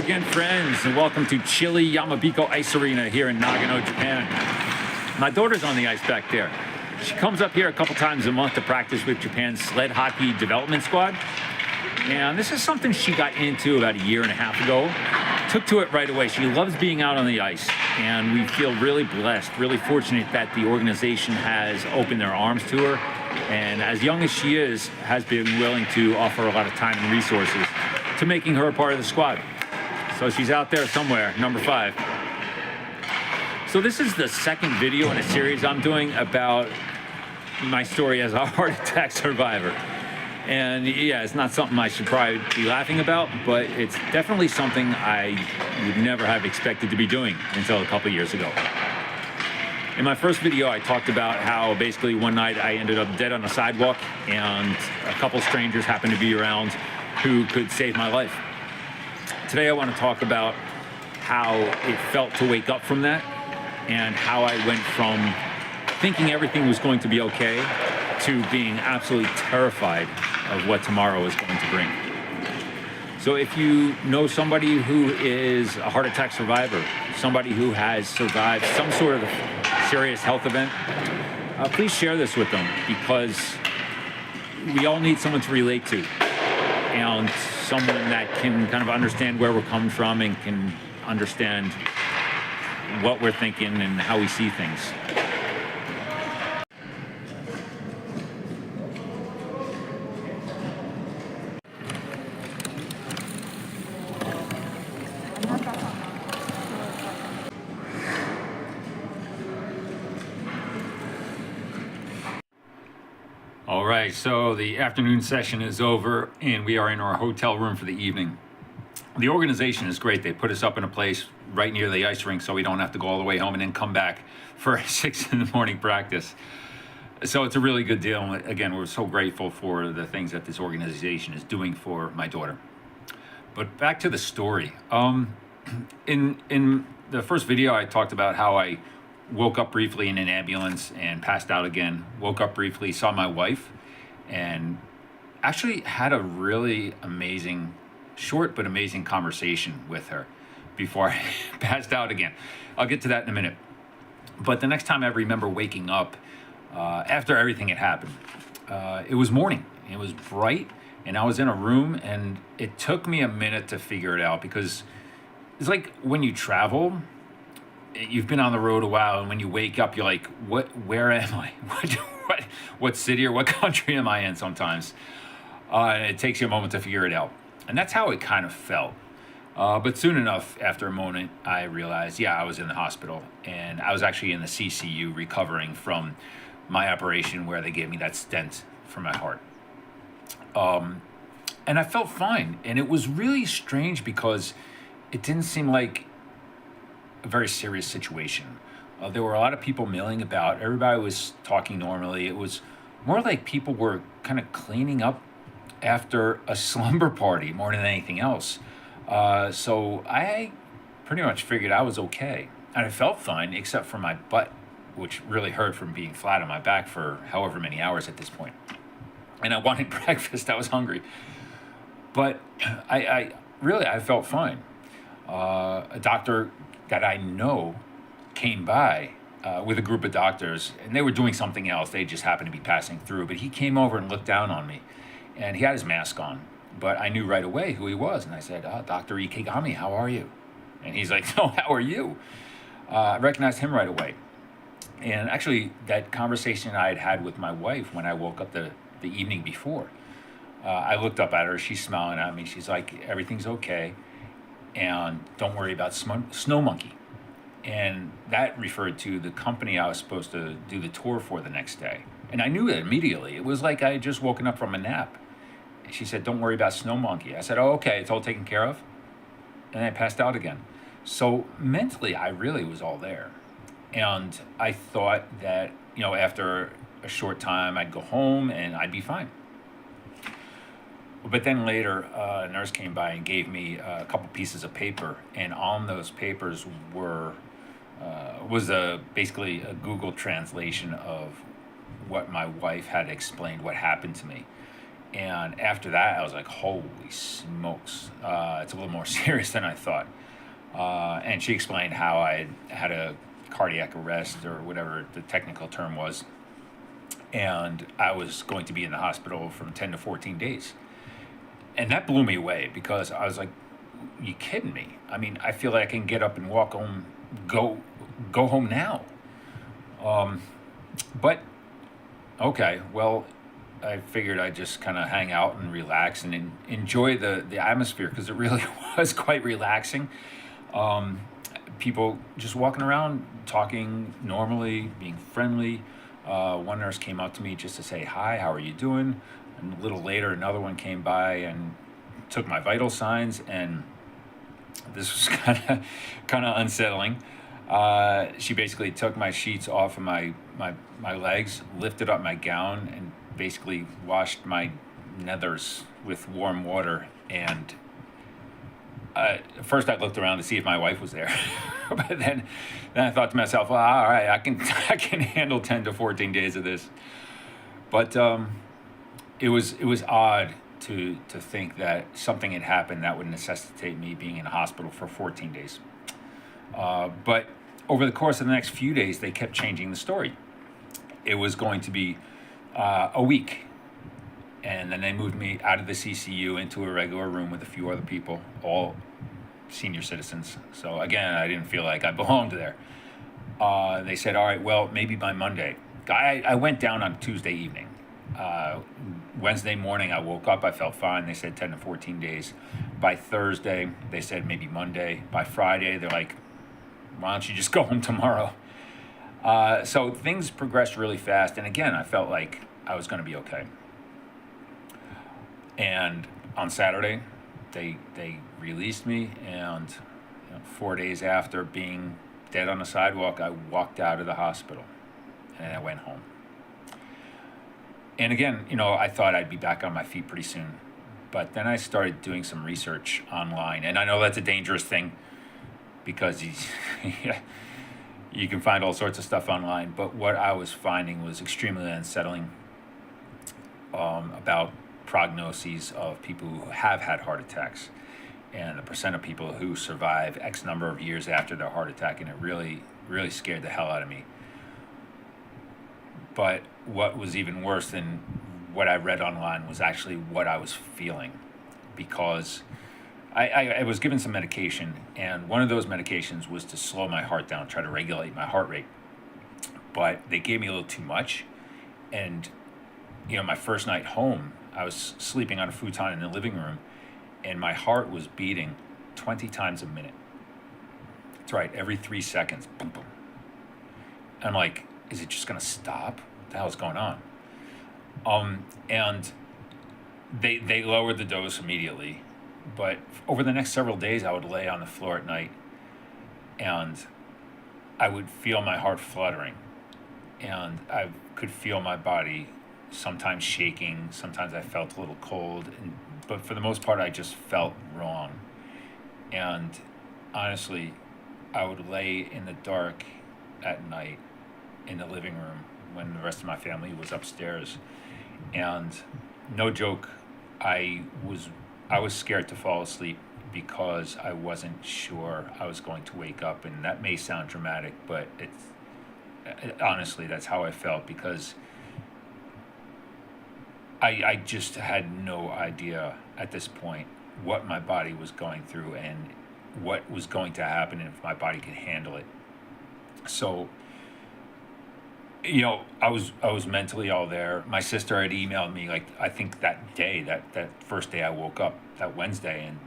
again, friends, and welcome to Chili Yamabiko Ice Arena here in Nagano, Japan. My daughter's on the ice back there. She comes up here a couple times a month to practice with Japan's sled hockey development squad. And this is something she got into about a year and a half ago. Took to it right away. She loves being out on the ice, and we feel really blessed, really fortunate that the organization has opened their arms to her, and as young as she is, has been willing to offer a lot of time and resources to making her a part of the squad. So she's out there somewhere, number 5. So this is the second video in a series I'm doing about my story as a heart attack survivor. And yeah, it's not something I should probably be laughing about, but it's definitely something I would never have expected to be doing until a couple years ago. In my first video, I talked about how basically one night I ended up dead on a sidewalk and a couple strangers happened to be around who could save my life. Today I want to talk about how it felt to wake up from that and how I went from thinking everything was going to be okay to being absolutely terrified of what tomorrow is going to bring. So if you know somebody who is a heart attack survivor, somebody who has survived some sort of serious health event, please share this with them, because we all need someone to relate to and someone that can kind of understand where we're coming from and can understand what we're thinking and how we see things. All right, so the afternoon session is over and we are in our hotel room for the evening. The organization is great. They put us up in a place right near the ice rink so we don't have to go all the way home and then come back for 6 in the morning practice. So it's a really good deal. Again, we're so grateful for the things that this organization is doing for my daughter. But back to the story. In the first video, I talked about how I woke up briefly in an ambulance and passed out again. Woke up briefly, saw my wife, and actually had a really amazing, short but amazing conversation with her before I passed out again. I'll get to that in a minute. But the next time I remember waking up, after everything had happened, it was morning. It was bright, and I was in a room, and it took me a minute to figure it out, because it's like when you travel, you've been on the road a while, and when you wake up, you're like, where am I? What city or what country am I in sometimes? And it takes you a moment to figure it out. And that's how it kind of felt. But soon enough, after a moment, I realized, yeah, I was in the hospital. And I was actually in the CCU recovering from my operation where they gave me that stent for my heart. And I felt fine. And it was really strange because it didn't seem like a very serious situation. There were a lot of people milling about. Everybody was talking normally. It was more like people were kind of cleaning up after a slumber party more than anything else. So I pretty much figured I was okay. And I felt fine, except for my butt, which really hurt from being flat on my back for however many hours at this point. And I wanted breakfast. I was hungry. But I felt fine. A doctor that I know came by with a group of doctors, and they were doing something else. They just happened to be passing through, but he came over and looked down on me, and he had his mask on, but I knew right away who he was. And I said, Dr. Ikegami, how are you? And he's like, no, how are you? I recognized him right away. And actually, that conversation I had had with my wife when I woke up the evening before, I looked up at her, she's smiling at me, she's like, everything's okay, and don't worry about Snow Monkey. And that referred to the company I was supposed to do the tour for the next day. And I knew it immediately. It was like I had just woken up from a nap. And she said, don't worry about Snow Monkey. I said, oh, okay, it's all taken care of. And I passed out again. So mentally, I really was all there. And I thought that, after a short time, I'd go home and I'd be fine. But then later, a nurse came by and gave me a couple pieces of paper. And on those papers was basically a Google translation of what my wife had explained what happened to me. And after that, I was like, holy smokes, it's a little more serious than I thought. And she explained how I had a cardiac arrest or whatever the technical term was. And I was going to be in the hospital from 10 to 14 days. And that blew me away because I was like, you kidding me? I mean, I feel like I can get up and walk home, go home now. But okay, well, I figured I'd just kind of hang out and relax and enjoy the atmosphere because it really was quite relaxing. Um, People just walking around, talking normally, being friendly. One nurse came up to me just to say, hi, how are you doing? And a little later, another one came by and took my vital signs, and this was kind of unsettling. She basically took my sheets off of my legs, lifted up my gown, and basically washed my nethers with warm water. And first I looked around to see if my wife was there, but then I thought to myself, well, all right, I can I can handle 10 to 14 days of this. But it was odd to think that something had happened that would necessitate me being in a hospital for 14 days. But over the course of the next few days, they kept changing the story. It was going to be a week. And then they moved me out of the CCU into a regular room with a few other people, all senior citizens. So again, I didn't feel like I belonged there. They said, all right, well, maybe by Monday. I went down on Tuesday evening. Wednesday morning, I woke up, I felt fine. They said 10 to 14 days. By Thursday, they said maybe Monday. By Friday, they're like, why don't you just go home tomorrow? So things progressed really fast. And again, I felt like I was going to be okay. And on Saturday, they released me, and 4 days after being dead on the sidewalk, I walked out of the hospital and I went home. And again, I thought I'd be back on my feet pretty soon. But then I started doing some research online, and I know that's a dangerous thing because you can find all sorts of stuff online. But what I was finding was extremely unsettling about prognoses of people who have had heart attacks and the percent of people who survive X number of years after their heart attack, and it really, really scared the hell out of me. But what was even worse than what I read online was actually what I was feeling, because I was given some medication, and one of those medications was to slow my heart down, try to regulate my heart rate. But they gave me a little too much, and my first night home, I was sleeping on a futon in the living room, and my heart was beating 20 times a minute. That's right, every 3 seconds. Boom, boom. And I'm like, is it just going to stop? What the hell is going on? And they lowered the dose immediately. But over the next several days, I would lay on the floor at night, and I would feel my heart fluttering. And I could feel my body sometimes shaking, sometimes I felt a little cold, but for the most part, I just felt wrong. And honestly, I would lay in the dark at night in the living room when the rest of my family was upstairs, and no joke, I was scared to fall asleep because I wasn't sure I was going to wake up. And that may sound dramatic, but honestly, that's how I felt, because I just had no idea at this point what my body was going through and what was going to happen and if my body could handle it. So, I was mentally all there. My sister had emailed me, like, I think that day, that first day I woke up, that Wednesday, and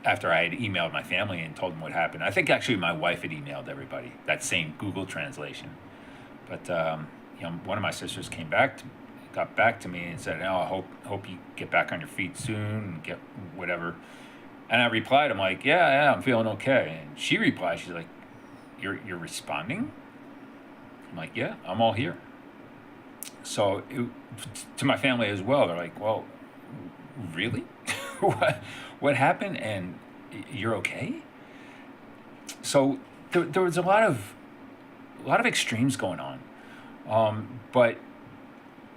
after I had emailed my family and told them what happened. I think actually my wife had emailed everybody that same Google translation. But one of my sisters got back to me and said, "Oh, I hope you get back on your feet soon and get whatever." And I replied, I'm like, yeah, I'm feeling okay. And she replied, she's like, "You're responding?" I'm like, "Yeah, I'm all here." So to my family as well, they're like, "Well, really? what happened? And you're okay?" So there was a lot of extremes going on, but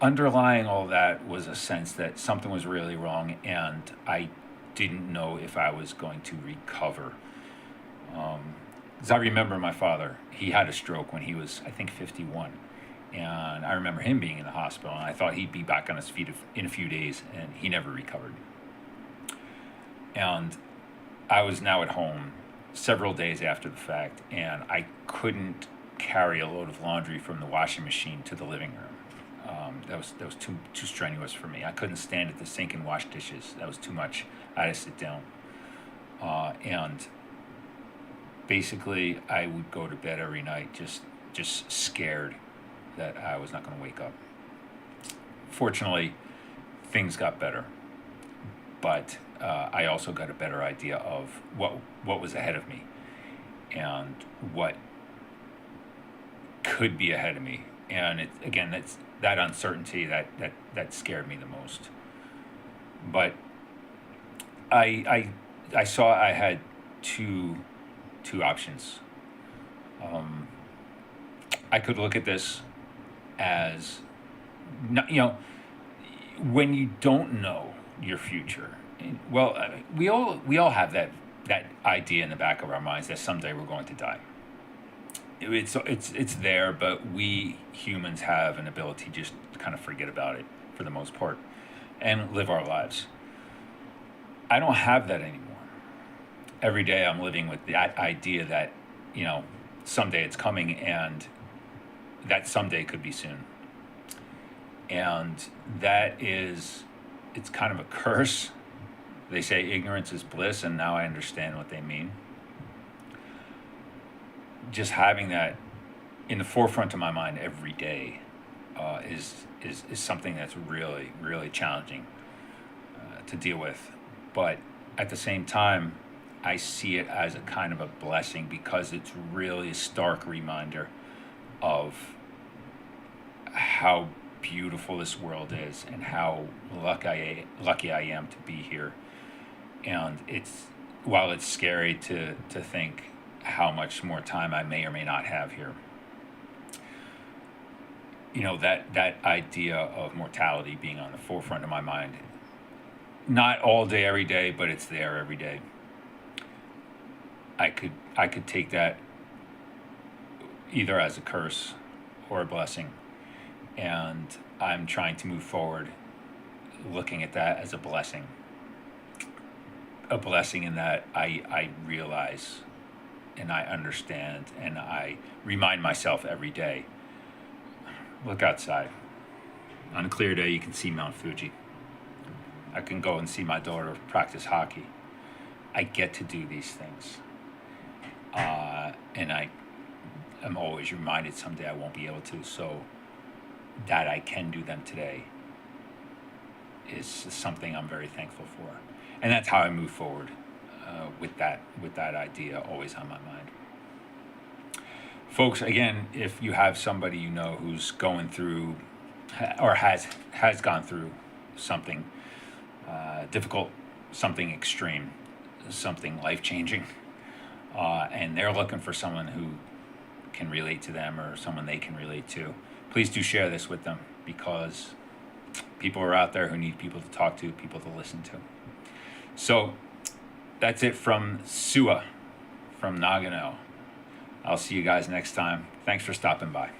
underlying all that was a sense that something was really wrong, and I didn't know if I was going to recover. As I remember my father, he had a stroke when he was, I think, 51. And I remember him being in the hospital, and I thought he'd be back on his feet in a few days, and he never recovered. And I was now at home several days after the fact, and I couldn't carry a load of laundry from the washing machine to the living room. That was too strenuous for me. I couldn't stand at the sink and wash dishes. That was too much. I had to sit down. And basically, I would go to bed every night just scared that I was not going to wake up. Fortunately, things got better, but I also got a better idea of what was ahead of me and what could be ahead of me. And that's that uncertainty that scared me the most. But I saw I had two options. I could look at this as, when you don't know your future. Well, we all have that idea in the back of our minds that someday we're going to die. It's there, but we humans have an ability to just kind of forget about it for the most part and live our lives. I don't have that anymore. Every day I'm living with the idea that, someday it's coming, and that someday could be soon. And it's kind of a curse. They say ignorance is bliss, and now I understand what they mean. Just having that in the forefront of my mind every day is something that's really, really challenging to deal with. But at the same time, I see it as a kind of a blessing, because it's really a stark reminder of how beautiful this world is and how lucky I am to be here. And while it's scary to think how much more time I may or may not have here, that idea of mortality being on the forefront of my mind, not all day every day, but it's there every day. I could take that either as a curse or a blessing, and I'm trying to move forward looking at that as a blessing in that I realize and I understand, and I remind myself every day, look outside. On a clear day, you can see Mount Fuji. I can go and see my daughter practice hockey. I get to do these things. And I'm always reminded someday I won't be able to, so that I can do them today is something I'm very thankful for. And that's how I move forward with that idea always on my mind. Folks, again, if you have somebody who's going through or has gone through something difficult, something extreme, something life-changing, and they're looking for someone who can relate to them or someone they can relate to, please do share this with them, because people are out there who need people to talk to, people to listen to. So that's it from Sua from Nagano. I'll see you guys next time. Thanks for stopping by.